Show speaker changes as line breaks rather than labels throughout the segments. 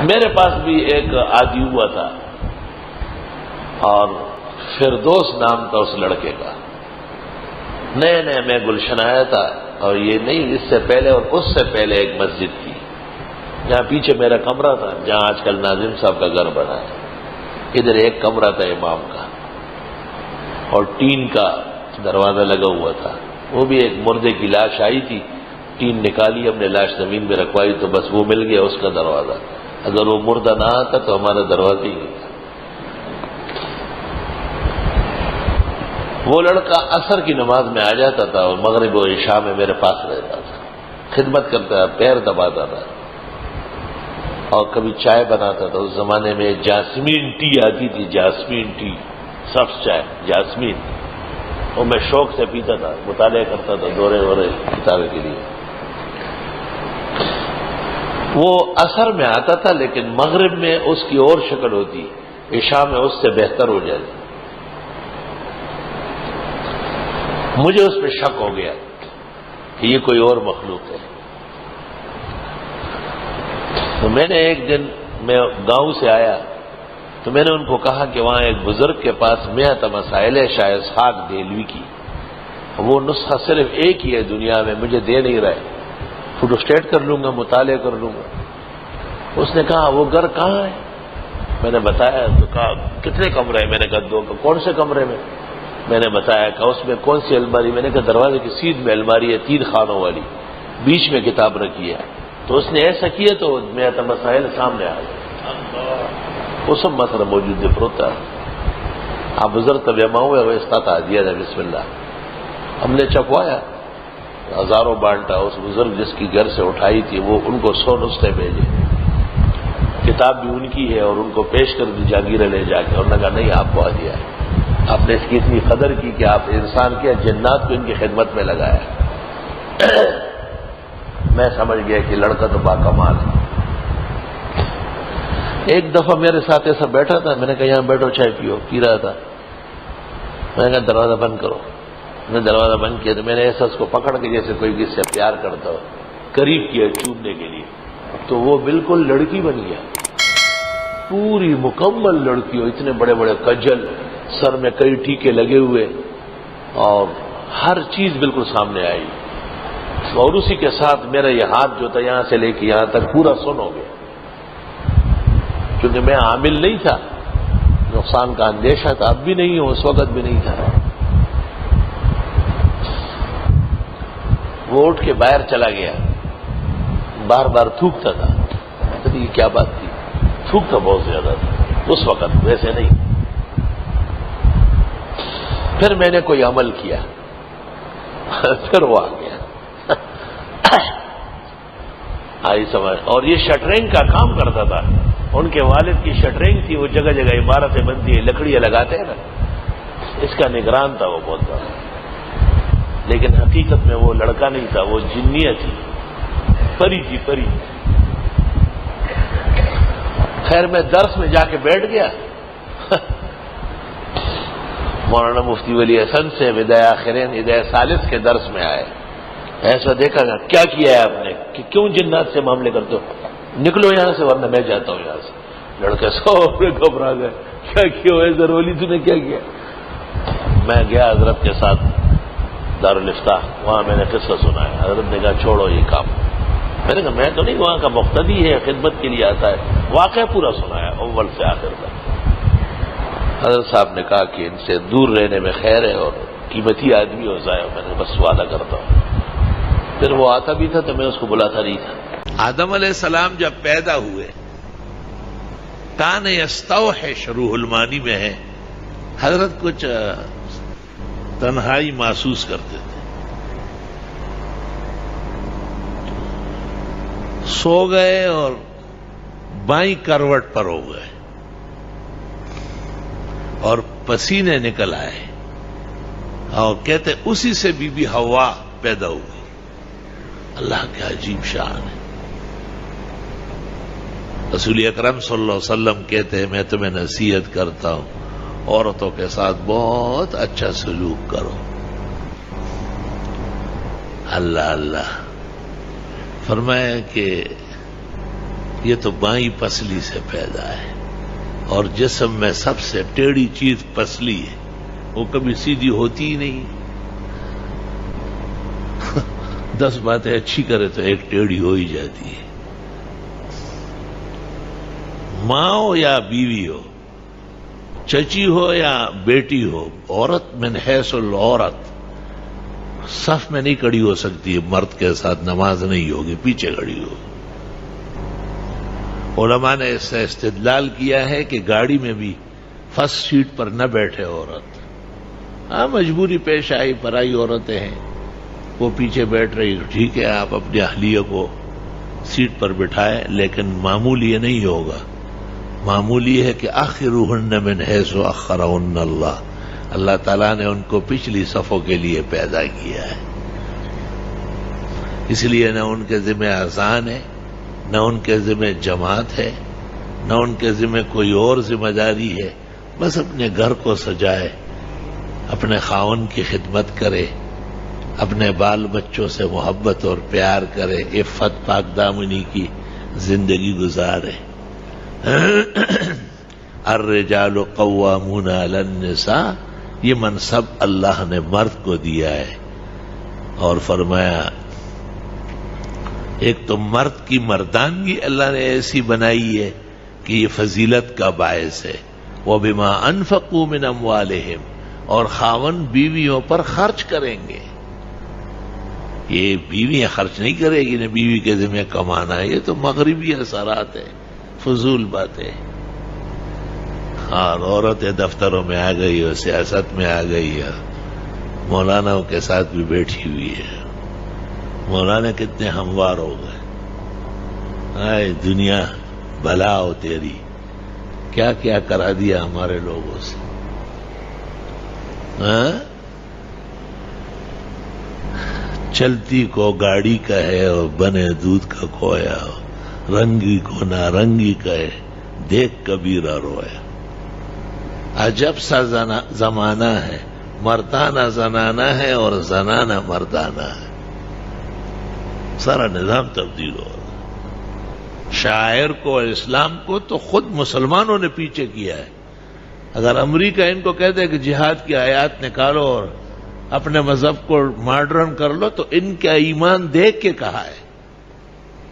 میرے پاس بھی ایک آدمی ہوا تھا اور فردوس نام تھا اس لڑکے کا. نئے نئے میں گلشن آیا تھا اور یہ نہیں، اس سے پہلے اور اس سے پہلے ایک مسجد تھی جہاں پیچھے میرا کمرہ تھا، جہاں آج کل ناظم صاحب کا گھر بنا ہے. ادھر ایک کمرہ تھا امام کا اور ٹین کا دروازہ لگا ہوا تھا. وہ بھی ایک مردے کی لاش آئی تھی، ٹین نکالی، ہم نے لاش زمین میں رکھوائی تو بس وہ مل گیا اس کا دروازہ. اگر وہ مردہ نہ آتا تو ہمارا دروازہ ہی نہیں تھا. وہ لڑکا عصر کی نماز میں آ جاتا تھا اور مغرب و عشاء میں میرے پاس رہتا تھا، خدمت کرتا تھا، پیر دباتا تھا اور کبھی چائے بناتا تھا. اس زمانے میں جاسمین ٹی آتی تھی، جاسمین ٹی، سبز چائے جاسمین، اور میں شوق سے پیتا تھا، مطالعہ کرتا تھا دورے وورے کتابیں کے لیے. وہ عصر میں آتا تھا لیکن مغرب میں اس کی اور شکل ہوتی، عشاء میں اس سے بہتر ہو جاتی. مجھے اس پہ شک ہو گیا کہ یہ کوئی اور مخلوق ہے. تو میں نے ایک دن، میں گاؤں سے آیا تو میں نے ان کو کہا کہ وہاں ایک بزرگ کے پاس میت مسائل ہے شاہ اسحاق دہلوی کی، وہ نسخہ صرف ایک ہی ہے دنیا میں، مجھے دے نہیں رہے، فوٹو اسٹیٹ کر لوں گا، مطالعہ کر لوں گا. اس نے کہا وہ گھر کہاں ہے؟ میں نے بتایا تو کہا کتنے کمرے ہیں؟ میں نے کہا 2. کون سے کمرے میں؟ میں نے بتایا کہ اس میں کون سی الماری؟ میں نے کہا دروازے کی سیدھ میں الماری ہے 3 خانوں والی، بیچ میں کتاب رکھی ہے. تو اس نے ایسا کیا تو میت مسائل سامنے آ گیا، وہ سب مسئلہ موجود ہے. آپ بزرگ طبع ہوئے وہ استطاع دیا تھا. بسم اللہ. ہم نے چکوایا، ہزاروں بانٹا. اس بزرگ جس کی گھر سے اٹھائی تھی وہ ان کو 100 نسخے بھیجے، کتاب بھی ان کی ہے اور ان کو پیش کر دی جاگیریں لے جا کے. اور نے کہا نہیں آپ کو آ دیا ہے، آپ نے اس کی اتنی قدر کی کہ آپ انسان کے جنات کو ان کی خدمت میں لگایا. میں سمجھ گیا کہ لڑکا تو باکمال ہے. ایک دفعہ میرے ساتھ ایسا بیٹھا تھا، میں نے کہا یہاں بیٹھو چائے پیو، پی رہا تھا. میں نے کہا دروازہ بند کرو. میں نے دروازہ بند کیا تو میں نے ایسا اس کو پکڑ کے جیسے کوئی کس سے پیار کرتا ہو قریب کیا چومنے کے لیے، تو وہ بالکل لڑکی بن گیا، پوری مکمل لڑکی ہو، اتنے بڑے بڑے کجل، سر میں کئی ٹیکے لگے ہوئے اور ہر چیز بالکل سامنے آئی. اور اسی کے ساتھ میرا یہ ہاتھ جو تھا یہاں سے لے کے یہاں تک پورا سن ہو گیا، کیونکہ میں عامل نہیں تھا، نقصان کا اندیشہ تھا. اب بھی نہیں ہوں، اس وقت بھی نہیں تھا. وہ اٹھ کے باہر چلا گیا، بار بار تھوکتا تھا. یہ کیا بات تھی؟ تھوکتا بہت زیادہ تھا اس وقت، ویسے نہیں. پھر میں نے کوئی عمل کیا، پھر وہ آ گیا. آئی سمجھ. اور یہ شٹرنگ کا کام کرتا تھا، ان کے والد کی شٹرنگ تھی، وہ جگہ جگہ عمارتیں بنتی ہیں، لکڑیاں لگاتے ہیں نا، اس کا نگران تھا وہ بہت بڑا. لیکن حقیقت میں وہ لڑکا نہیں تھا، وہ جنیہ تھی، پری تھی، پری. خیر میں درس میں جا کے بیٹھ گیا. مولانا مفتی ولی حسن سے وداع آخرین وداع ثالث کے درس میں آئے. ایسا دیکھا گا کیا کیا ہے آپ نے کہ کیوں جنات سے معاملے کرتے ہو؟ نکلو یہاں سے ورنہ میں جاتا ہوں یہاں سے. لڑکے سب گھبرا گئے، کیا کیا ہے ضروری؟ تو نے کیا کیا؟ میں گیا حضرت کے ساتھ دارالفتاح، وہاں میں نے قصہ سنا ہے. حضرت نے کہا چھوڑو یہ کام. میں نے کہا میں تو نہیں وہاں کا مقتدی ہے، خدمت کے لیے آتا ہے. واقعہ پورا سنایا اول سے آخر تک. حضرت صاحب نے کہا کہ ان سے دور رہنے میں خیر ہے اور قیمتی آدمی ہو ضائع. میں نے بس وعدہ کرتا ہوں. پھر وہ آتا بھی تھا تو میں اس کو بلاتا نہیں تھا. آدم علیہ السلام جب پیدا ہوئے، کان یستوحش روح المانی میں ہے، حضرت کچھ تنہائی محسوس کرتے تھے. سو گئے اور بائیں کروٹ پر ہو گئے اور پسینے نکل آئے اور کہتے اسی سے بی بی حوا پیدا ہوئی. اللہ کے عجیب شان ہے. رسول اکرم صلی اللہ علیہ وسلم کہتے ہیں میں تمہیں نصیحت کرتا ہوں عورتوں کے ساتھ بہت اچھا سلوک کرو. اللہ اللہ. فرمایا کہ یہ تو بائیں پسلی سے پیدا ہے، اور جسم میں سب سے ٹیڑھی چیز پسلی ہے، وہ کبھی سیدھی ہوتی ہی نہیں۔ 10 باتیں اچھی کرے تو ایک ٹیڑھی ہو ہی جاتی ہے۔ ماں ہو یا بیوی ہو، چچی ہو یا بیٹی ہو، عورت من حیث العورت صف میں نہیں کھڑی ہو سکتی، مرد کے ساتھ نماز نہیں ہوگی، پیچھے کھڑی ہو۔ علماء نے اس سے استدلال کیا ہے کہ گاڑی میں بھی فرسٹ سیٹ پر نہ بیٹھے عورت، ہاں مجبوری پیش آئی، پرائی عورتیں ہیں وہ پیچھے بیٹھ رہی، ٹھیک ہے آپ اپنے اہلیہ کو سیٹ پر بٹھائے، لیکن معمول یہ نہیں ہوگا، معمول یہ ہے کہ آخرہن من حیث اخرہن اللہ، اللہ تعالیٰ نے ان کو پچھلی صفوں کے لیے پیدا کیا ہے، اس لیے نہ ان کے ذمہ اذان ہے، نہ ان کے ذمہ جماعت ہے، نہ ان کے ذمہ کوئی اور ذمہ داری ہے، بس اپنے گھر کو سجائے، اپنے خاوند کی خدمت کرے، اپنے بال بچوں سے محبت اور پیار کرے، عفت پاک دامنی کی زندگی گزارے۔ الرجال قوامون علی النساء، یہ منصب اللہ نے مرد کو دیا ہے، اور فرمایا ایک تو مرد کی مردانگی اللہ نے ایسی بنائی ہے کہ یہ فضیلت کا باعث ہے، وَبِمَا أَنفَقُوا مِنْ أَمْوَالِهِمْ، اور خاوند بیویوں پر خرچ کریں گے، یہ بیویاں خرچ نہیں کرے گی، نہ بیوی کے ذمہ کمانا ہے، یہ تو مغربی اثرات ہیں، فضول باتیں۔ اور عورتیں دفتروں میں آ گئی اور سیاست میں آ گئی ہے، مولاناؤں کے ساتھ بھی بیٹھی ہوئی ہے، مولانا کتنے ہموار ہو گئے، آئے دنیا بھلا ہو تیری، کیا کیا کرا دیا ہمارے لوگوں سے، چلتی کو گاڑی کہے اور بنے دودھ کا کھویا، رنگی کو نارنگی کہے دیکھ کبیرہ رویا۔ عجب سا زمانہ ہے، مردانہ زنانہ ہے اور زنانہ مردانہ ہے، سارا نظام تبدیل ہو رہا۔ شاعر کو اور اسلام کو تو خود مسلمانوں نے پیچھے کیا ہے۔ اگر امریکہ ان کو کہتے کہ جہاد کی آیات نکالو اور اپنے مذہب کو ماڈرن کر لو، تو ان کا ایمان دیکھ کے کہا ہے،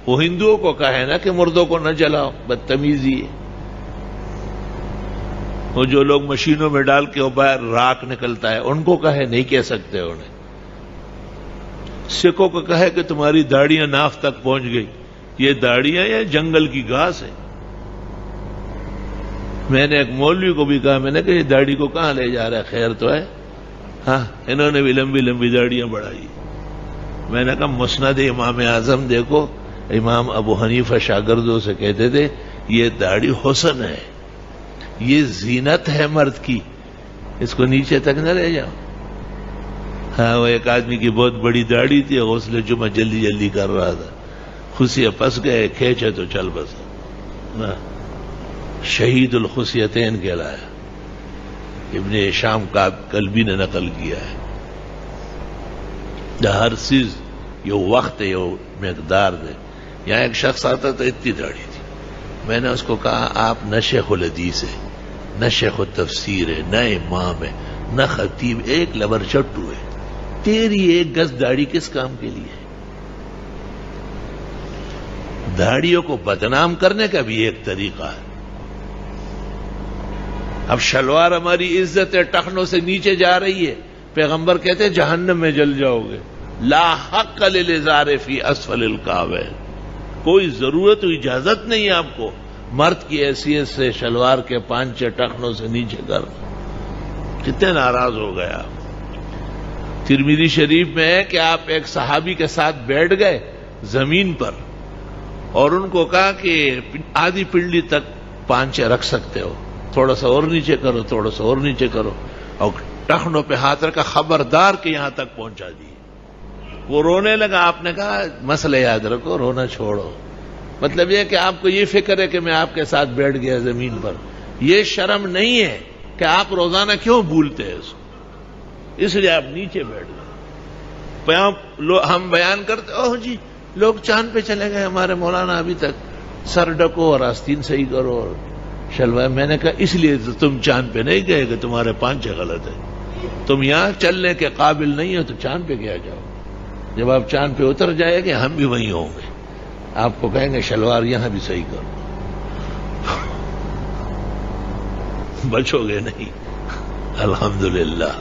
وہ ہندوؤں کو کہا ہے نا کہ مردوں کو نہ جلاؤ، بدتمیزی ہے۔ وہ جو لوگ مشینوں میں ڈال کے وہ باہر راکھ نکلتا ہے، ان کو کہے نہیں کہہ سکتے انہیں۔ سکھوں کو کہے کہ تمہاری داڑیاں ناف تک پہنچ گئی، یہ داڑیاں یا جنگل کی گھاس ہے۔ میں نے ایک مولوی کو بھی کہا، میں نے کہا یہ داڑھی کو کہاں لے جا رہا ہے، خیر تو ہے؟ ہاں، انہوں نے بھی لمبی لمبی داڑیاں بڑھائی۔ میں نے کہا مسند امام اعظم دیکھو، امام ابو حنیفہ شاگردوں سے کہتے تھے یہ داڑھی حسن ہے، یہ زینت ہے مرد کی، اس کو نیچے تک نہ لے جاؤ۔ ہاں، وہ ایک آدمی کی بہت بڑی داڑھی تھی، غسل جمعہ جلدی جلدی کر رہا تھا، خصیہ پس گئے، کھینچے تو چل بسا، شہید الخصیتین کہلایا، ابن شام کا قلبی نے نقل کیا ہے۔ ہر چیز یہ وقت ہے، یہ مقدار دے۔ یہاں ایک شخص آتا تو اتنی داڑھی تھی، میں نے اس کو کہا آپ نہ شیخ الحدیث ہے، نہ شیخ التفسیر ہے، نہ امام ہے، نہ خطیب، ایک لبر چٹو ہے، تیری ایک گز داڑھی کس کام کے لیے؟ داڑھیوں کو بدنام کرنے کا بھی ایک طریقہ ہے۔ اب شلوار ہماری عزت ہے، ٹخنوں سے نیچے جا رہی ہے، پیغمبر کہتے ہیں جہنم میں جل جاؤ گے۔ لا حق للازار فی اسفل الکعبین، کوئی ضرورت و اجازت نہیں آپ کو مرد کی حیثیت سے شلوار کے پانچے ٹخنوں سے نیچے کر۔ کتنے ناراض ہو گئے آپ۔ ترمذی شریف میں ہے کہ آپ ایک صحابی کے ساتھ بیٹھ گئے زمین پر اور ان کو کہا کہ آدھی پنڈلی تک پانچے رکھ سکتے ہو، تھوڑا سا اور نیچے کرو، تھوڑا سا اور نیچے کرو، اور ٹخنوں پہ ہاتھ رکھا، خبردار کہ یہاں تک پہنچا دی۔ وہ رونے لگا، آپ نے کہا مسئلہ یاد رکھو، رونا چھوڑو۔ مطلب یہ کہ آپ کو یہ فکر ہے کہ میں آپ کے ساتھ بیٹھ گیا زمین پر، یہ شرم نہیں ہے کہ آپ روزانہ کیوں بھولتے ہیں اس کو، اس لیے آپ نیچے بیٹھ گئے۔ ہم بیان کرتے اوہ جی لوگ چاند پہ چلے گئے ہمارے مولانا ابھی تک، سر ڈکو اور آستین صحیح کرو اور شلوار. میں نے کہا اس لیے تو تم چاند پہ نہیں گئے کہ تمہارے پانچے غلط ہیں. تم یہاں چلنے کے قابل نہیں ہو تو چاند پہ کیا جاؤ. جب آپ چاند پہ اتر جائے گے ہم بھی وہیں ہوں گے, آپ کو کہیں گے شلوار یہاں بھی صحیح کرو. بچو گے نہیں. الحمدللہ.